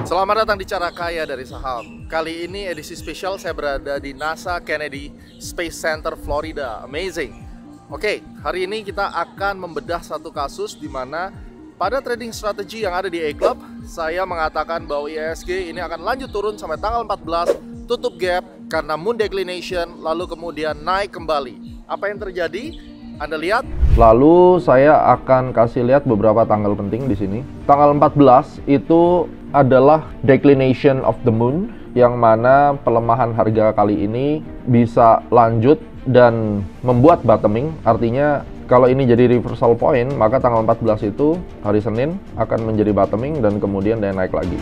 Selamat datang di Cara Kaya dari Saham. Kali ini edisi spesial, saya berada di NASA Kennedy Space Center, Florida. Amazing. Oke, hari ini kita akan membedah satu kasus di mana pada trading strategi yang ada di A-Club, saya mengatakan bahwa IHSG ini akan lanjut turun sampai tanggal 14, tutup gap karena moon declination, lalu kemudian naik kembali. Apa yang terjadi? Anda lihat. Lalu saya akan kasih lihat beberapa tanggal penting di sini. Tanggal 14 itu adalah declination of the moon, yang mana pelemahan harga kali ini bisa lanjut dan membuat bottoming. Artinya kalau ini jadi reversal point, maka tanggal 14 itu hari Senin akan menjadi bottoming dan kemudian dia naik lagi.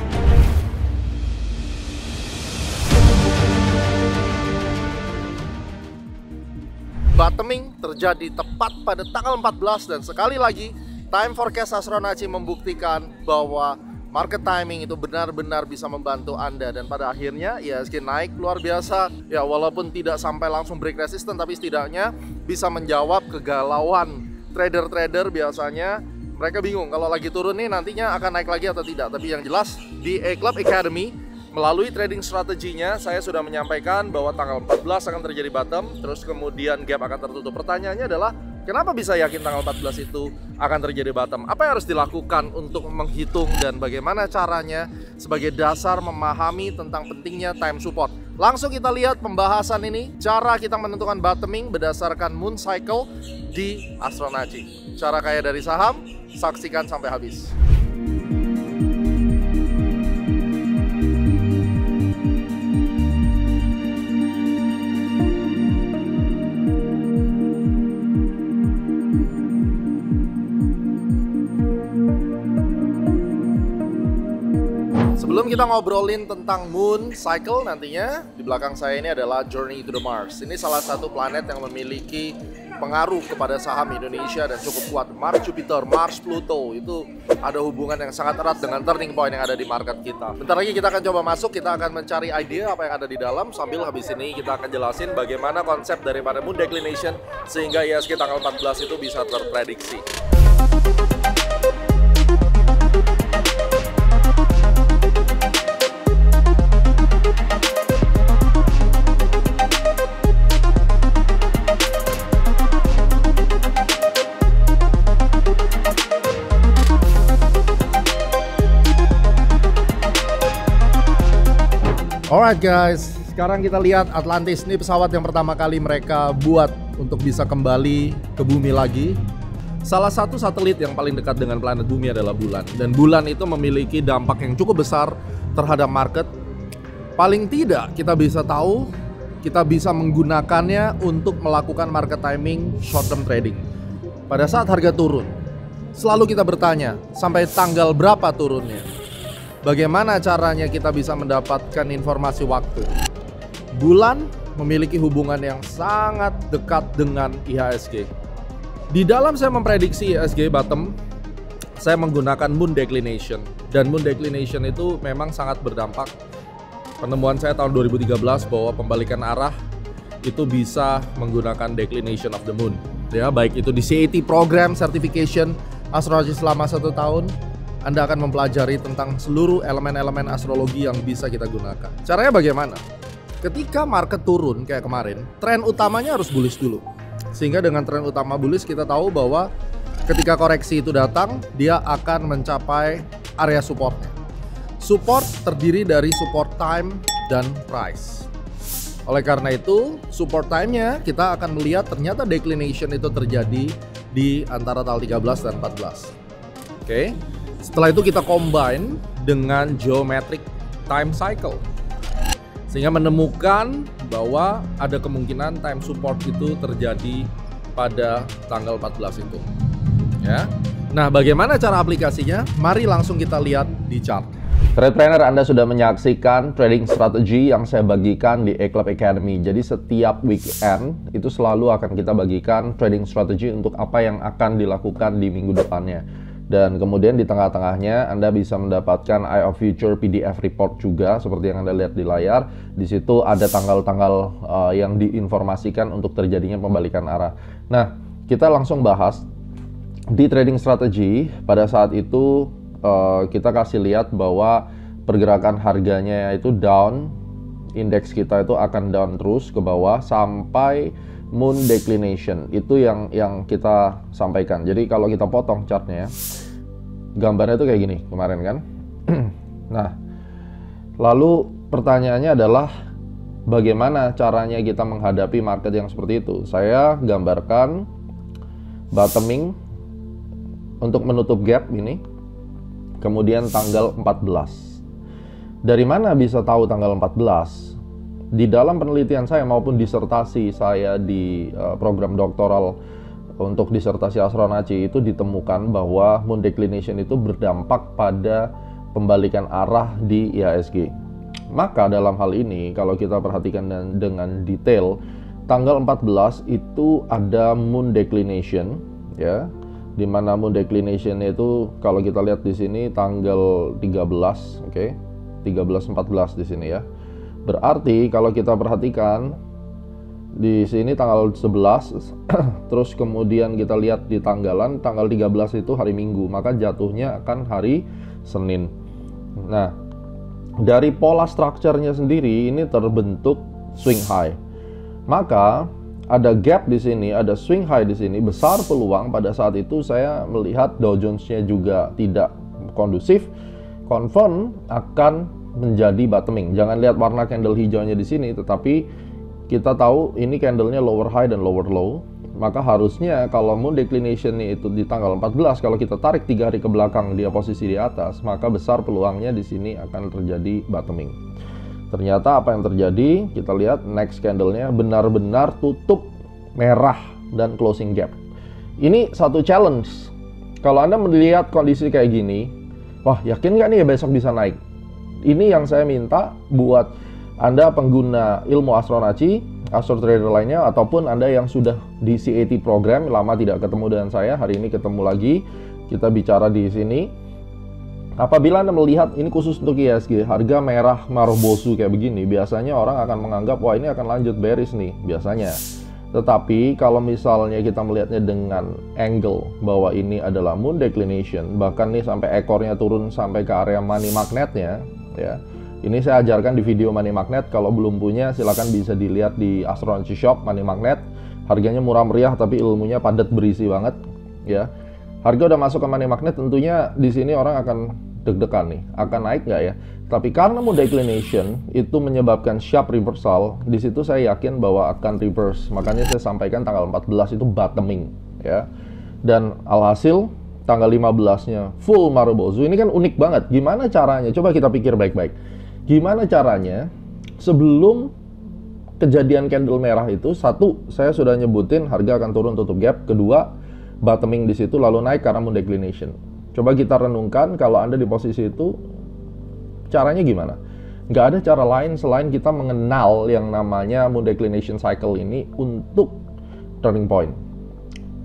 Bottoming terjadi tepat pada tanggal 14 dan sekali lagi time forecast Astronaci membuktikan bahwa market timing itu benar-benar bisa membantu Anda, dan pada akhirnya IHSG naik luar biasa. Ya, walaupun tidak sampai langsung break resistance, tapi setidaknya bisa menjawab kegalauan trader-trader. Biasanya mereka bingung kalau lagi turun nih nantinya akan naik lagi atau tidak. Tapi yang jelas di A-Club Academy melalui trading strateginya saya sudah menyampaikan bahwa tanggal 14 akan terjadi bottom, terus kemudian gap akan tertutup. Pertanyaannya adalah, kenapa bisa yakin tanggal 14 itu akan terjadi bottom? Apa yang harus dilakukan untuk menghitung dan bagaimana caranya sebagai dasar memahami tentang pentingnya time support? Langsung kita lihat pembahasan ini, cara kita menentukan bottoming berdasarkan moon cycle di Astronaci. Cara kaya dari saham, saksikan sampai habis. Sebelum kita ngobrolin tentang moon cycle nantinya, di belakang saya ini adalah Journey to the Mars. Ini salah satu planet yang memiliki pengaruh kepada saham Indonesia dan cukup kuat. Mars, Jupiter, Mars, Pluto itu ada hubungan yang sangat erat dengan turning point yang ada di market kita. Bentar lagi kita akan coba masuk, kita akan mencari ide apa yang ada di dalam. Sambil habis ini kita akan jelasin bagaimana konsep daripada moon declination sehingga IHSG tanggal 14 itu bisa terprediksi. Alright guys, sekarang kita lihat Atlantis. Ini pesawat yang pertama kali mereka buat untuk bisa kembali ke bumi lagi. Salah satu satelit yang paling dekat dengan planet bumi adalah bulan, dan bulan itu memiliki dampak yang cukup besar terhadap market. Paling tidak kita bisa tahu, kita bisa menggunakannya untuk melakukan market timing short term trading. Pada saat harga turun, selalu kita bertanya, sampai tanggal berapa turunnya? Bagaimana caranya kita bisa mendapatkan informasi waktu? Bulan memiliki hubungan yang sangat dekat dengan IHSG. Di dalam saya memprediksi IHSG bottom, saya menggunakan moon declination. Dan moon declination itu memang sangat berdampak. Penemuan saya tahun 2013 bahwa pembalikan arah itu bisa menggunakan declination of the moon. Ya, baik itu di CAT program certification astrologi selama 1 tahun, Anda akan mempelajari tentang seluruh elemen-elemen astrologi yang bisa kita gunakan. Caranya bagaimana? Ketika market turun kayak kemarin, tren utamanya harus bullish dulu. Sehingga dengan tren utama bullish kita tahu bahwa ketika koreksi itu datang, dia akan mencapai area supportnya. Support terdiri dari support time dan price. Oleh karena itu, support time-nya kita akan melihat ternyata declination itu terjadi di antara tanggal 13 dan 14. Oke. Setelah itu kita combine dengan geometric time cycle, sehingga menemukan bahwa ada kemungkinan time support itu terjadi pada tanggal 14 itu. Ya. Nah, bagaimana cara aplikasinya? Mari langsung kita lihat di chart. Trade Planner, Anda sudah menyaksikan trading strategi yang saya bagikan di A-Club Academy. Jadi setiap weekend itu selalu akan kita bagikan trading strategi untuk apa yang akan dilakukan di minggu depannya. Dan kemudian di tengah-tengahnya Anda bisa mendapatkan Eye of Future PDF report juga seperti yang Anda lihat di layar. Di situ ada tanggal-tanggal yang diinformasikan untuk terjadinya pembalikan arah. Nah, kita langsung bahas di trading strategy. Pada saat itu kita kasih lihat bahwa pergerakan harganya itu down, indeks kita itu akan down terus ke bawah sampai moon declination. Itu yang kita sampaikan. Jadi kalau kita potong chartnya, gambarnya itu kayak gini kemarin kan. Nah, lalu pertanyaannya adalah bagaimana caranya kita menghadapi market yang seperti itu. Saya gambarkan bottoming untuk menutup gap ini, kemudian tanggal 14. Dari mana bisa tahu tanggal 14? Di dalam penelitian saya maupun disertasi saya di program doktoral untuk disertasi astronaci itu ditemukan bahwa moon declination itu berdampak pada pembalikan arah di IHSG. Maka dalam hal ini kalau kita perhatikan dengan detail, tanggal 14 itu ada moon declination ya. Di mana moon declination itu kalau kita lihat di sini tanggal 13, oke. 13-14 di sini ya. Berarti kalau kita perhatikan di sini tanggal 11 terus kemudian kita lihat di tanggalan tanggal 13 itu hari Minggu, maka jatuhnya akan hari Senin. Nah, dari pola strukturnya sendiri ini terbentuk swing high. Maka ada gap di sini, ada swing high di sini, besar peluang pada saat itu saya melihat Dow Jones-nya juga tidak kondusif, confirm akan menjadi bottoming. Jangan lihat warna candle hijaunya di sini, tetapi kita tahu ini candlenya lower high dan lower low. Maka harusnya kalau moon declination itu di tanggal 14, kalau kita tarik 3 hari ke belakang dia posisi di atas, maka besar peluangnya di sini akan terjadi bottoming. Ternyata apa yang terjadi? Kita lihat next candlenya benar-benar tutup merah dan closing gap. Ini satu challenge. Kalau Anda melihat kondisi kayak gini, wah yakin nggak nih ya besok bisa naik? Ini yang saya minta buat Anda pengguna ilmu astronaci, astro trader lainnya, ataupun Anda yang sudah di CAT program, lama tidak ketemu dengan saya, hari ini ketemu lagi, kita bicara di sini. Apabila Anda melihat ini khusus untuk IHSG, harga merah marobosu kayak begini, biasanya orang akan menganggap wah ini akan lanjut bearish nih, biasanya. Tetapi kalau misalnya kita melihatnya dengan angle bahwa ini adalah moon declination, bahkan nih sampai ekornya turun sampai ke area money magnetnya, ya. Ini saya ajarkan di video money magnet, kalau belum punya silakan bisa dilihat di Astronaci Shop money magnet. Harganya murah meriah tapi ilmunya padat berisi banget, ya. Harga udah masuk ke money magnet, tentunya di sini orang akan deg-degan nih, akan naik nggak ya? Tapi karena moon declination itu menyebabkan sharp reversal, di situ saya yakin bahwa akan reverse. Makanya saya sampaikan tanggal 14 itu bottoming, ya. Dan alhasil tanggal 15-nya full marobozu. Ini kan unik banget. Gimana caranya? Coba kita pikir baik-baik. Gimana caranya sebelum kejadian candle merah itu? Satu, saya sudah nyebutin harga akan turun tutup gap. Kedua, bottoming di situ lalu naik karena moon declination. Coba kita renungkan kalau Anda di posisi itu, caranya gimana? Nggak ada cara lain selain kita mengenal yang namanya moon declination cycle ini untuk turning point.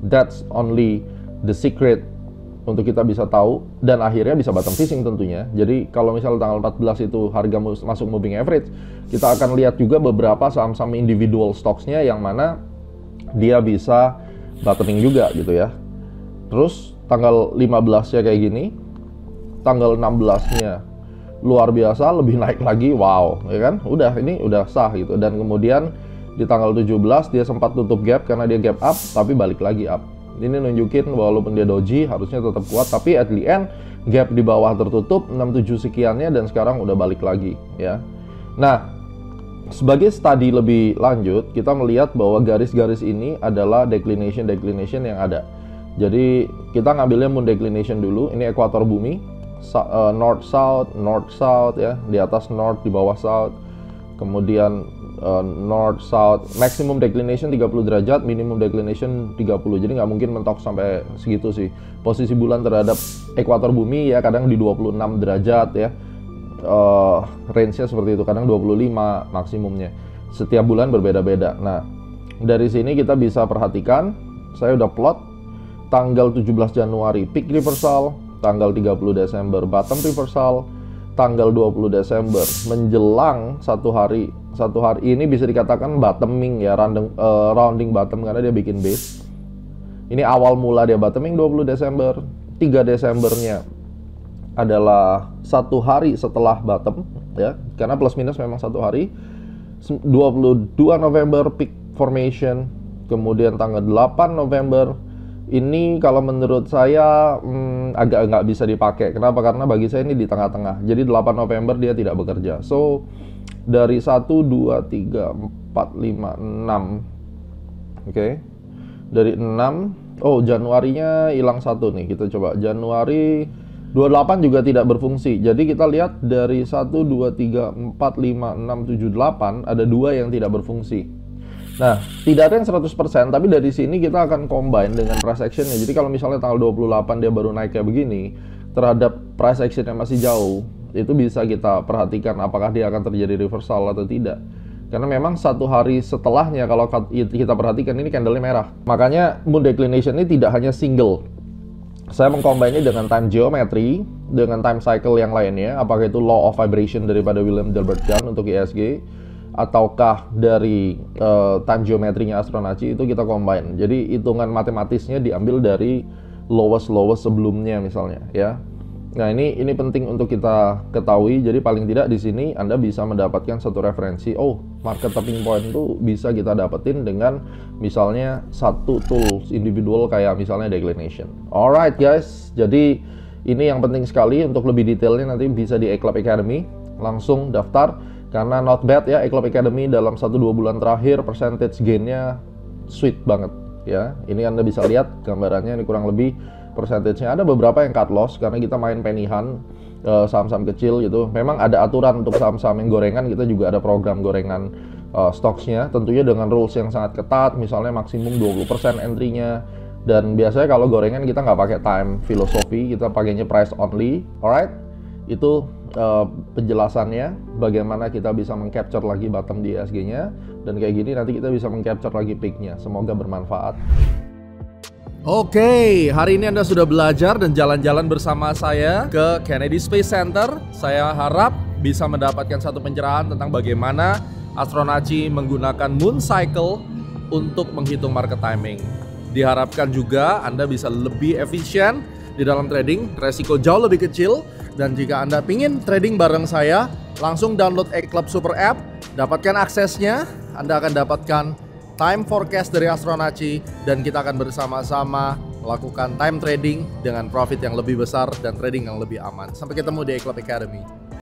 That's only the secret untuk kita bisa tahu dan akhirnya bisa bottom fishing tentunya. Jadi kalau misalnya tanggal 14 itu harga masuk moving average, kita akan lihat juga beberapa saham-saham individual stocks-nya yang mana dia bisa bottoming juga gitu ya. Terus tanggal 15-nya kayak gini, tanggal 16-nya luar biasa lebih naik lagi, wow, ya kan? Udah, ini udah sah gitu. Dan kemudian di tanggal 17 dia sempat tutup gap karena dia gap up tapi balik lagi up. Ini nunjukin walaupun dia doji harusnya tetap kuat, tapi at the end gap di bawah tertutup 67 sekiannya dan sekarang udah balik lagi ya. Nah, sebagai studi lebih lanjut kita melihat bahwa garis-garis ini adalah declination yang ada. Jadi kita ngambilnya moon declination dulu. Ini ekuator bumi, north south ya, di atas north, di bawah south. Kemudian north south, maximum declination 30 derajat, minimum declination 30. Jadi nggak mungkin mentok sampai segitu sih. Posisi bulan terhadap ekuator bumi ya kadang di 26 derajat ya. Range-nya seperti itu, kadang 25 maksimumnya. Setiap bulan berbeda-beda. Nah, dari sini kita bisa perhatikan, saya udah plot tanggal 17 Januari peak reversal, tanggal 30 Desember bottom reversal, tanggal 20 Desember menjelang satu hari ini bisa dikatakan bottoming ya, rounding bottom karena dia bikin base. Ini awal mula dia bottoming 20 Desember, 3 Desembernya adalah 1 hari setelah bottom ya, karena plus minus memang 1 hari. 22 November peak formation, kemudian tanggal 8 November ini kalau menurut saya agak nggak bisa dipakai. Kenapa? Karena bagi saya ini di tengah-tengah. Jadi 8 November dia tidak bekerja. So dari 1, 2, 3, 4, 5, 6. Oke. Dari 6, oh Januarinya hilang 1 nih. Kita coba Januari 28 juga tidak berfungsi. Jadi kita lihat dari 1, 2, 3, 4, 5, 6, 7, 8 ada 2 yang tidak berfungsi. Nah, tidak ada yang 100%, tapi dari sini kita akan combine dengan price actionnya. Jadi kalau misalnya tanggal 28 dia baru naik kayak begini, terhadap price actionnya masih jauh, itu bisa kita perhatikan apakah dia akan terjadi reversal atau tidak. Karena memang 1 hari setelahnya kalau kita perhatikan ini candle-nya merah. Makanya moon declination ini tidak hanya single. Saya mengcombine ini dengan time geometry, dengan time cycle yang lainnya, apakah itu law of vibration daripada William Delbert Gunn untuk ISG, ataukah dari time geometrinya Astronacci, itu kita combine. Jadi hitungan matematisnya diambil dari lowest sebelumnya misalnya ya. Nah, ini penting untuk kita ketahui. Jadi paling tidak di sini Anda bisa mendapatkan satu referensi. Oh, market tipping point itu bisa kita dapetin dengan misalnya satu tools individual kayak misalnya declination. Alright guys, jadi ini yang penting sekali. Untuk lebih detailnya nanti bisa di Eclub Academy, langsung daftar. Karena not bad ya, Eclub Academy dalam 1-2 bulan terakhir percentage gainnya sweet banget ya. Ini Anda bisa lihat gambarannya, ini kurang lebih percentage-nya. Ada beberapa yang cut loss karena kita main penihan saham-saham kecil gitu. Memang ada aturan untuk saham-saham yang gorengan, kita juga ada program gorengan stocks-nya, tentunya dengan rules yang sangat ketat, misalnya maksimum 20% entry-nya. Dan biasanya kalau gorengan kita nggak pakai time filosofi, kita pakainya price only. Alright, itu penjelasannya bagaimana kita bisa mengcapture lagi bottom di ISG-nya, dan kayak gini nanti kita bisa mengcapture lagi peak-nya. Semoga bermanfaat. Oke, hari ini Anda sudah belajar dan jalan-jalan bersama saya ke Kennedy Space Center. Saya harap bisa mendapatkan satu pencerahan tentang bagaimana Astronacci menggunakan moon cycle untuk menghitung market timing. Diharapkan juga Anda bisa lebih efisien di dalam trading, resiko jauh lebih kecil. Dan jika Anda ingin trading bareng saya, langsung download Eclub Super App, dapatkan aksesnya. Anda akan dapatkan time forecast dari Astronacci, dan kita akan bersama-sama melakukan time trading dengan profit yang lebih besar dan trading yang lebih aman. Sampai ketemu di Eclub Academy.